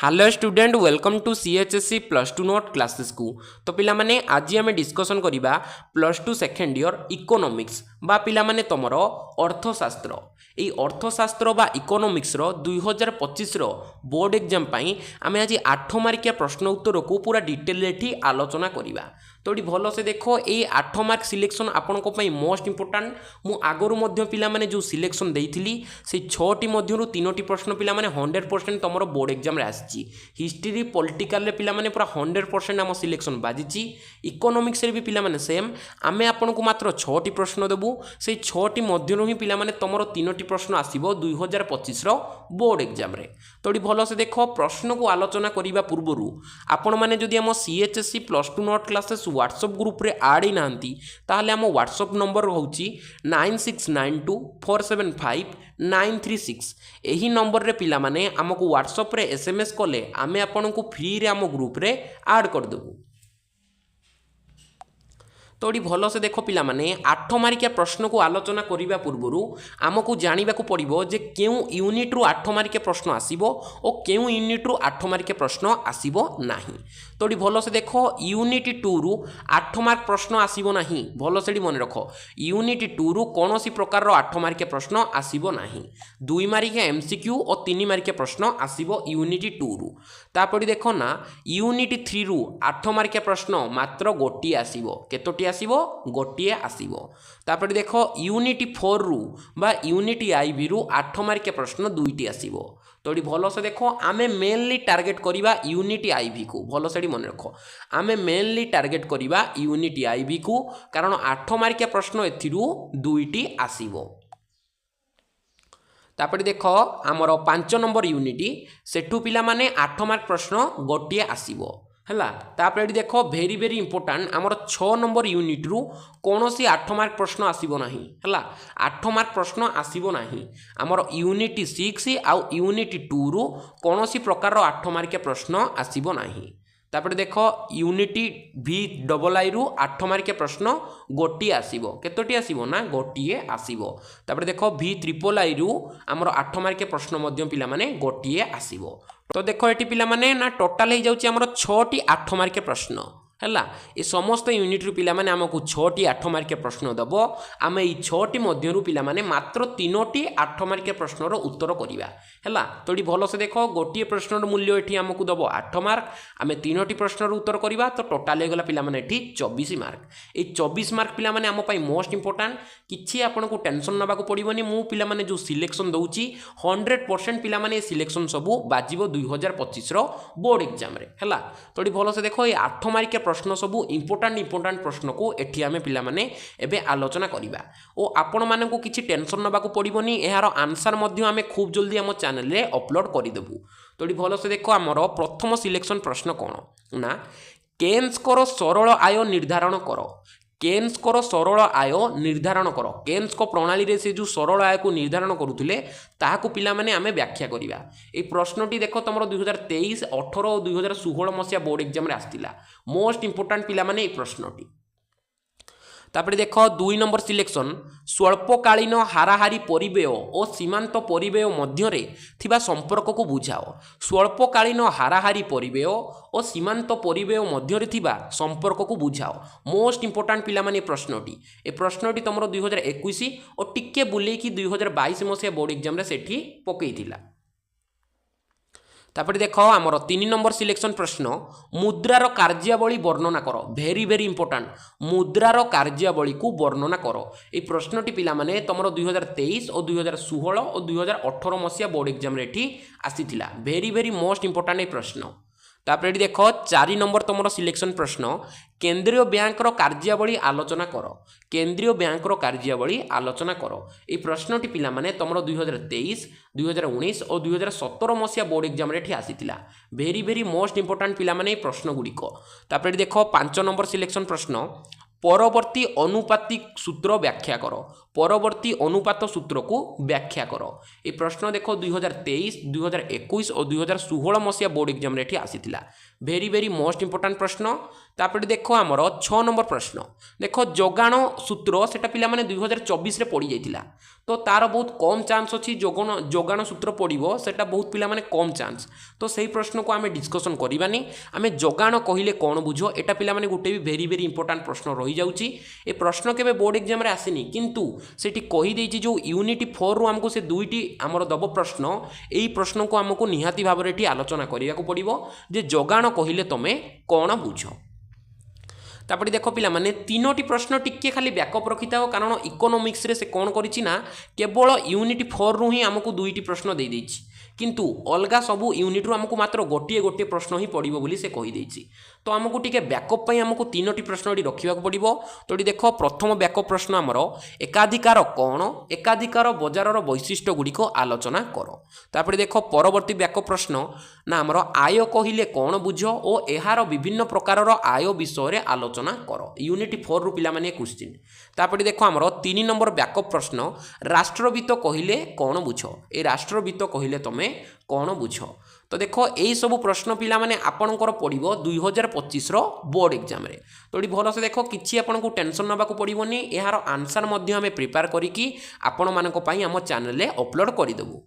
Hello student welcome to CHSC plus two note classes को। तो पिला माने आज आम डिस्कसन करिबा plus two second year economics बा पिला माने तमरो अर्थशास्त्र। এই অর্থশাস্ত্র বা ইকোনমিক্সর 2025 बोर्ड एग्जाम पाई आम आज 8 मार्किया प्रश्न उत्तर को पूरा डिटेल एठी आलोचना करिबा। तो ये भल से देख ये 8 मार्क सिलेक्शन आपण मोस्ट इंपोर्टाट। मु आगरु मध्य पिला माने जो सिलेक्शन देइथिली से 6टी मध्यरु 3टी प्रश्न पिला माने 100% तमरो बोर्ड एग्जाम रे आसी। हिस्ट्री पॉलिटिकल रे पिला माने पूरा 100% आम सिलेक्शन बाजिची। इकोनॉमिक्स रे भी पिला माने सेम आमे आपण को मात्र 6टी प्रश्न देबू। से 6टी मध्यरु ही पिला माने तमरो 3टी प्रश्न आसीबो 2025 बोर्ड एग्जाम रे। तो भल से देख प्रश्न को आलोचना करने पूर्व आपण मैंने जदि आम CHSC plus two note classes WhatsApp group रे आड ही नांती ताहले आम व्हाट्सएप नंबर होची 9692475936। यही नंबर रे पिला माने आमको व्हाट्सएप रे एसएमएस कले आमे आपण को फ्री रे आम ग्रुप रे आड कर देबू। तो ये भल से देख पिला माने 8 मार्किया प्रश्न को आलोचना करने पूर्व आमको जानवा पड़ो जे क्यों यूनिट रु 8 मार्किया प्रश्न आसीबो और क्यों यूनिट रु 8 मार्किया प्रश्न आसीबो नाही। तो ये भल से देख यूनिट 2 रु 8 मार्क प्रश्न आसीबो नाही। भल से मन रख यूनिट 2 रु कौन सी प्रकार 8 मार्किया प्रश्न आसीबो नाही। 2 मार्किया एमसीक्यू और 3 मार्किया प्रश्न आसीबो यूनिट 2 रु। तापर देख ना यूनिट 3 रु 8 मार्किया प्रश्न मात्र गोटी आसीबो। केतोटी आसीबो? गोटिए आसीबो। तापर देख यूनिट 4 रु बा यूनिट आईवी रु 8 मार्किया प्रश्न 2टी आसीबो। तो ये भल से देख आमे मेनली टार्गेट करिबा यूनिट आईवी को। भल से मन रख आमे मेनली टार्गेट करिबा यूनिट आईवी को, कारण 8 मार्किया प्रश्न एथिरु 2टी आसीबो। तापर देख आमर 5 नंबर यूनिट सेठू पिला माने 8 मार्क प्रश्न गोटिए आसीबो हैला। तापर देख भेरी भेरी इंपोर्टाट आमर 6 नंबर यूनिट रु कौन सी 8 मार्क प्रश्न आसीबो नाही हैला। 8 मार्क प्रश्न आसीबो नाही। आमर यूनिट 6 आउ यूनिट 2 रु कौन सी प्रकार 8 मार्किया प्रश्न आसीबो नाही। तापर देख यूनिट भी डबल आई रु 8 मार्किया प्रश्न गोटिए आसीबो। केतोटी आसीबो ना गोटिए आसीबो। तापर देख भी ट्रिपल आई रु आमर 8 मार्किया प्रश्न मध्य पिला माने गोटिए आसीबो। तो देख ये पिला माने ना टोटाल हो जाउची आमर 6टी 8 मार्किया प्रश्न हैला। ये समस्त यूनिट रु पिला माने हमको 6टी 8 मार्किया प्रश्न दबो। आम ये 6टी मध्यरु पिला माने मात्र 3टी 8 मार्किया प्रश्नर उत्तर करिबा हैला। तो ये भल से देख गोटिए प्रश्नर मूल्य एठी हमको दबो 8 मार्क। आम 3टी प्रश्नर उत्तर करिबा तो टोटाल होगला पिला माने एठी 24 मार्क। ये 24 मार्क पिला माने हम पई मोस्ट इंपोर्टेंट। किछि आपन को टेंशन नबा को पड़िबनी। मु पिला माने जो सिलेक्शन दउची 100% पिला माने सिलेक्शन सबु बाजिबो 2025 बोर्ड एग्जाम रे हैला। तो ये भल से देख ये 8 मार्किया प्रश्न सबू इंपोर्टाट प्रश्न को एठी आमे पिला माने एबे आलोचना करिबा। ओ आपण मानकु किछि टेंशन नबा को पड़िबनी। एहार आंसर मध्य आमे खूब जल्दी हम चैनल रे अपलोड करि देबू। तो ये भल से देख आमर प्रथम सिलेक्शन प्रश्न कौन ना केन्स करो सरल आय निर्धारण करो। केन्स को सरल आय निर्धारण कर। केन्स को प्रणाली रे से जो सरल आय को निर्धारण करुले ताहाकु पिला माने आमे व्याख्या करिबा। ए प्रश्नटी देख तुम 2023, 18 और 2016 मसीहा बोर्ड एग्जाम रे आस्तिला। मोस्ट इंपोर्टाट पिला माने ए प्रश्नटी। तापर देख 2 नंबर सिलेक्शन स्वल्पकालीन हाराहारी परिव्यय और सीमांत परिव्यय मध्य थिबा संपर्क को बुझाओ। स्वल्पकालीन हाराहारी परिव्यय और सीमांत परिव्यय मध्य थिबा संपर्क को बुझाओ। मोस्ट इंपोर्टाट पिला माने प्रश्नटी। ए प्रश्नटी तुम 2021 और टिके बुलेकी 2022 मसीहा बोर्ड एग्जाम रे सेठी पकईथिला। तापर देख आमर 3 नंबर सिलेक्शन प्रश्न मुद्रार कार्यावली वर्णना कर। भेरी भेरी इंपोर्टाट मुद्रार कार्यावली को वर्णना कर। ये प्रश्नटी पिला माने तुम 2023 और 2016 और 2018 मसीहा बोर्ड एग्जाम रे एठी आसीथिला। भेरी भेरी मोस्ट इंपोर्टाट ये प्रश्न। तापर देख 4 नंबर तुम सिलेक्शन प्रश्न केंद्रीय बैंक कार्यावली आलोचना कर। केंद्रीय बैंक कार्यावली आलोचना कर। ये प्रश्नटी पिला माने तुम 2023, 2019 और 2017 मसीहा बोर्ड एग्जाम रे आसीथिला। भेरी भेरी मोस्ट इंपोर्टाट पिला माने प्रश्न गुड़िक। तापर देख 5 नंबर सिलेक्शन प्रश्न परवर्ती अनुपातिक सूत्र व्याख्या कर। परवर्ती अनुपात सूत्र को व्याख्या कर। ये प्रश्न देख 2023, 2021 और 2016 मसीहा बोर्ड एग्जाम रे आसीथिला। भेरी भेरी मोस्ट इंपोर्टाट प्रश्न। तापर देख आमर 6 नंबर प्रश्न देख जोगाण सूत्र सेटा पिला माने 2024 रे पड़ी जाइतिला। तो तार बहुत कम चांस अच्छी जोगाण सूत्र पड़ो सेटा बहुत पिला माने कम चांस। तो सही प्रश्न को आम डिस्कसन करवानी आम जोगाण कहले कौन बुझ एटा पिला माने गोटे भी भेरी भेरी इंपोर्टाट प्रश्न रही जाऊँगी। ए प्रश्न केवे बोर्ड एग्जाम आसनी किंतु सेठी कहीदे जो यूनिट 4 रु आमको से दुईटी आमर दब प्रश्न यही प्रश्न को आमको निहाती भाव में आलोचना करने को पड़ो जे जोगाण कहले तुम कौन बुझ। तापरे देख पिला माने तीनोटी प्रश्न टिके खाली बैकअप रखी था कारण इकोनोमिक्स रे से कौन करिछि ना केवल यूनिट 4 रु ही आमको दुईटी प्रश्न दे देछि किंतु अलगा सबू यूनिट रु आमको मात्र गोटे गोटे प्रश्न ही पड़ो बोली से कहीदेछि। तो आमको टिके बैकअप पई आमको तीनोटी प्रश्न रखा पड़ो। तो देख प्रथम बैकअप प्रश्न आमर एकाधिकार कौन एकाधिकार बजार वैशिष्ट्य गुड़िक आलोचना कर। तापरे देख परवर्ती बैकअप प्रश्न ना आमर आय कहले कौन बुझ और यार विभिन्न प्रकार आय विषय आलोचना कर यूनिट 4 रु पिला माने क्वेश्चन। तापरे देख आमर 3 नंबर बैकअप प्रश्न राष्ट्रवित्त कहले कौन बुझ ए राष्ट्रवित्त कहले तुम कौन बुझ। तो देख यही सब प्रश्न पिला माने आपणकर पड़ो 2025 बोर्ड एग्जाम रे। तो ये भल से देख किसी आपको टेंशन नवा पड़ोनी यार आंसर आम प्रिपेयर करी आपण मानक पई आम चैनल अपलोड करदेबू।